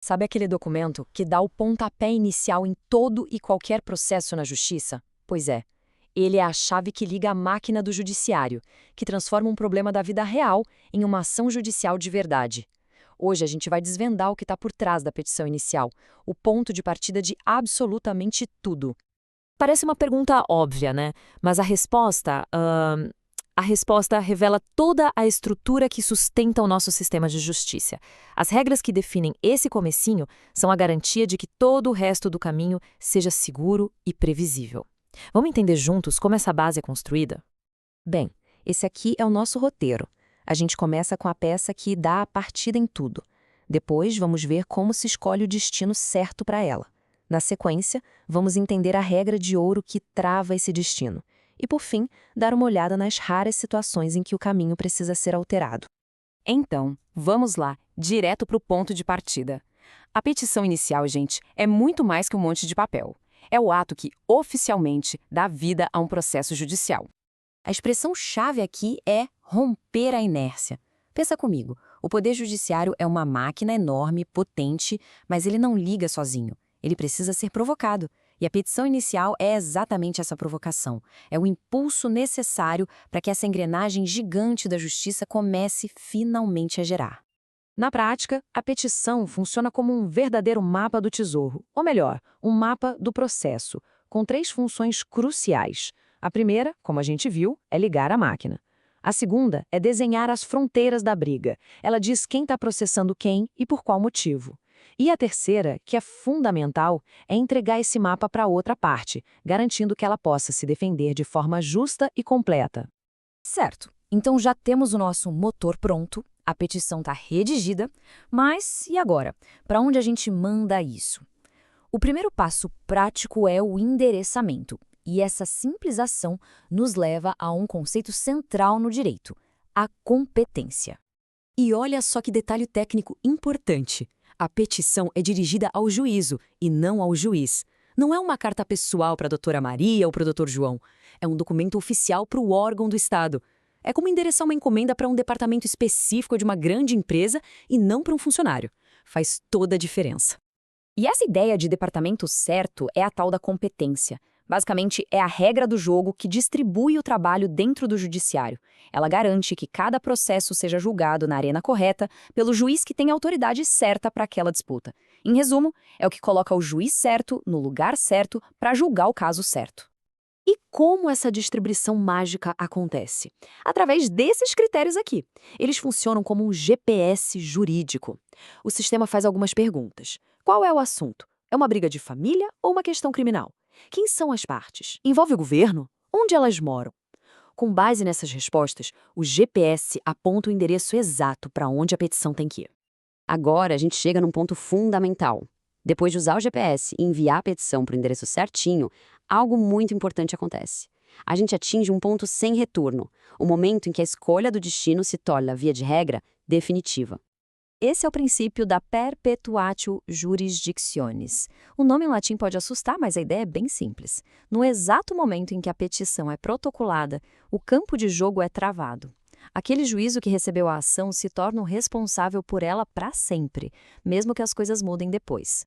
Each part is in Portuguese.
Sabe aquele documento que dá o pontapé inicial em todo e qualquer processo na justiça? Pois é, ele é a chave que liga a máquina do judiciário, que transforma um problema da vida real em uma ação judicial de verdade. Hoje a gente vai desvendar o que está por trás da petição inicial, o ponto de partida de absolutamente tudo. Parece uma pergunta óbvia, né? Mas a resposta revela toda a estrutura que sustenta o nosso sistema de justiça. As regras que definem esse comecinho são a garantia de que todo o resto do caminho seja seguro e previsível. Vamos entender juntos como essa base é construída? Bem, esse aqui é o nosso roteiro. A gente começa com a peça que dá a partida em tudo. Depois, vamos ver como se escolhe o destino certo para ela. Na sequência, vamos entender a regra de ouro que trava esse destino. E, por fim, dar uma olhada nas raras situações em que o caminho precisa ser alterado. Então, vamos lá, direto para o ponto de partida. A petição inicial, gente, é muito mais que um monte de papel. É o ato que, oficialmente, dá vida a um processo judicial. A expressão-chave aqui é romper a inércia. Pensa comigo, o Poder Judiciário é uma máquina enorme, potente, mas ele não liga sozinho. Ele precisa ser provocado. E a petição inicial é exatamente essa provocação. É o impulso necessário para que essa engrenagem gigante da justiça comece finalmente a gerar. Na prática, a petição funciona como um verdadeiro mapa do tesouro, ou melhor, um mapa do processo, com três funções cruciais. A primeira, como a gente viu, é ligar a máquina. A segunda é desenhar as fronteiras da briga. Ela diz quem está processando quem e por qual motivo. E a terceira, que é fundamental, é entregar esse mapa para outra parte, garantindo que ela possa se defender de forma justa e completa. Certo. Então já temos o nosso motor pronto, a petição está redigida, mas e agora? Para onde a gente manda isso? O primeiro passo prático é o endereçamento, e essa simples ação nos leva a um conceito central no direito, a competência. E olha só que detalhe técnico importante. A petição é dirigida ao juízo e não ao juiz. Não é uma carta pessoal para a doutora Maria ou para o doutor João. É um documento oficial para o órgão do Estado. É como endereçar uma encomenda para um departamento específico de uma grande empresa e não para um funcionário. Faz toda a diferença. E essa ideia de departamento certo é a tal da competência. Basicamente, é a regra do jogo que distribui o trabalho dentro do judiciário. Ela garante que cada processo seja julgado na arena correta pelo juiz que tem a autoridade certa para aquela disputa. Em resumo, é o que coloca o juiz certo no lugar certo para julgar o caso certo. E como essa distribuição mágica acontece? Através desses critérios aqui. Eles funcionam como um GPS jurídico. O sistema faz algumas perguntas. Qual é o assunto? É uma briga de família ou uma questão criminal? Quem são as partes? Envolve o governo? Onde elas moram? Com base nessas respostas, o GPS aponta o endereço exato para onde a petição tem que ir. Agora a gente chega num ponto fundamental. Depois de usar o GPS e enviar a petição para o endereço certinho, algo muito importante acontece. A gente atinge um ponto sem retorno, o momento em que a escolha do destino se torna, via de regra, definitiva. Esse é o princípio da perpetuatio jurisdictionis. O nome em latim pode assustar, mas a ideia é bem simples. No exato momento em que a petição é protocolada, o campo de jogo é travado. Aquele juízo que recebeu a ação se torna o responsável por ela para sempre, mesmo que as coisas mudem depois.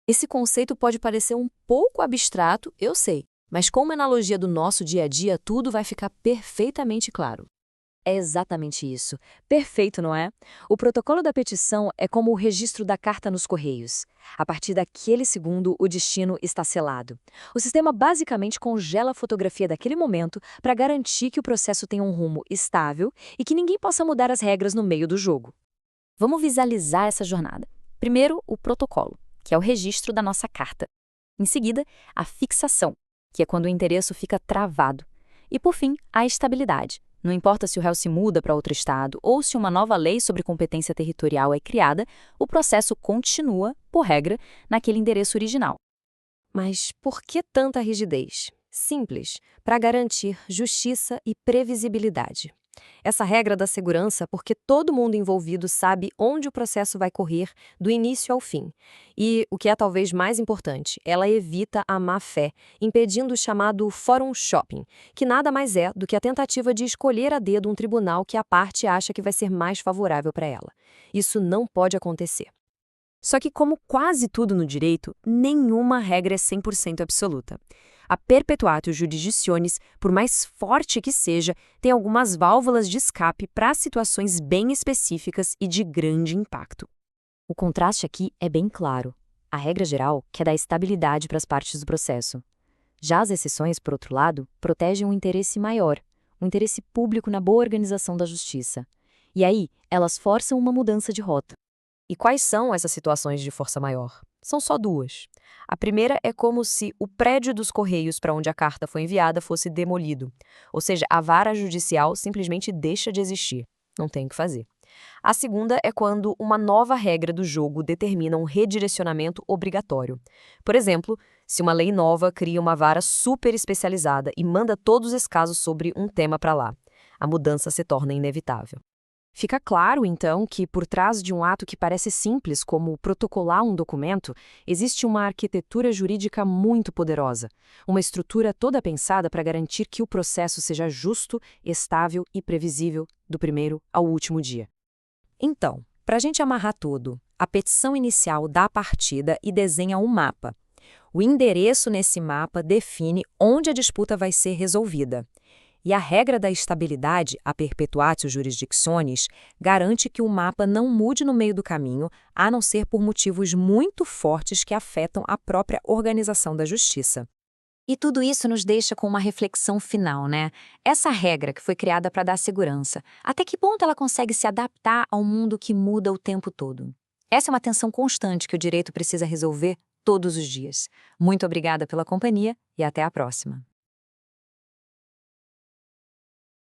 Esse conceito pode parecer um pouco abstrato, eu sei, mas com uma analogia do nosso dia a dia, tudo vai ficar perfeitamente claro. É exatamente isso. Perfeito, não é? O protocolo da petição é como o registro da carta nos correios. A partir daquele segundo, o destino está selado. O sistema basicamente congela a fotografia daquele momento para garantir que o processo tenha um rumo estável e que ninguém possa mudar as regras no meio do jogo. Vamos visualizar essa jornada. Primeiro, o protocolo, que é o registro da nossa carta. Em seguida, a fixação, que é quando o endereço fica travado. E, por fim, a estabilidade. Não importa se o réu se muda para outro estado ou se uma nova lei sobre competência territorial é criada, o processo continua, por regra, naquele endereço original. Mas por que tanta rigidez? Simples, para garantir justiça e previsibilidade. Essa regra dá segurança porque todo mundo envolvido sabe onde o processo vai correr do início ao fim. E, o que é talvez mais importante, ela evita a má-fé, impedindo o chamado forum shopping, que nada mais é do que a tentativa de escolher a dedo um tribunal que a parte acha que vai ser mais favorável para ela. Isso não pode acontecer. Só que, como quase tudo no direito, nenhuma regra é 100% absoluta. A perpetuatio jurisdictionis, por mais forte que seja, tem algumas válvulas de escape para situações bem específicas e de grande impacto. O contraste aqui é bem claro. A regra geral quer dar estabilidade para as partes do processo. Já as exceções, por outro lado, protegem um interesse maior, um interesse público na boa organização da justiça. E aí, elas forçam uma mudança de rota. E quais são essas situações de força maior? São só duas. A primeira é como se o prédio dos Correios para onde a carta foi enviada fosse demolido. Ou seja, a vara judicial simplesmente deixa de existir. Não tem o que fazer. A segunda é quando uma nova regra do jogo determina um redirecionamento obrigatório. Por exemplo, se uma lei nova cria uma vara super especializada e manda todos os casos sobre um tema para lá. A mudança se torna inevitável. Fica claro, então, que por trás de um ato que parece simples, como protocolar um documento, existe uma arquitetura jurídica muito poderosa, uma estrutura toda pensada para garantir que o processo seja justo, estável e previsível do primeiro ao último dia. Então, para a gente amarrar tudo, a petição inicial dá a partida e desenha um mapa. O endereço nesse mapa define onde a disputa vai ser resolvida. E a regra da estabilidade, a perpetuatio jurisdictionis, garante que o mapa não mude no meio do caminho, a não ser por motivos muito fortes que afetam a própria organização da justiça. E tudo isso nos deixa com uma reflexão final, né? Essa regra que foi criada para dar segurança, até que ponto ela consegue se adaptar ao mundo que muda o tempo todo? Essa é uma tensão constante que o direito precisa resolver todos os dias. Muito obrigada pela companhia e até a próxima.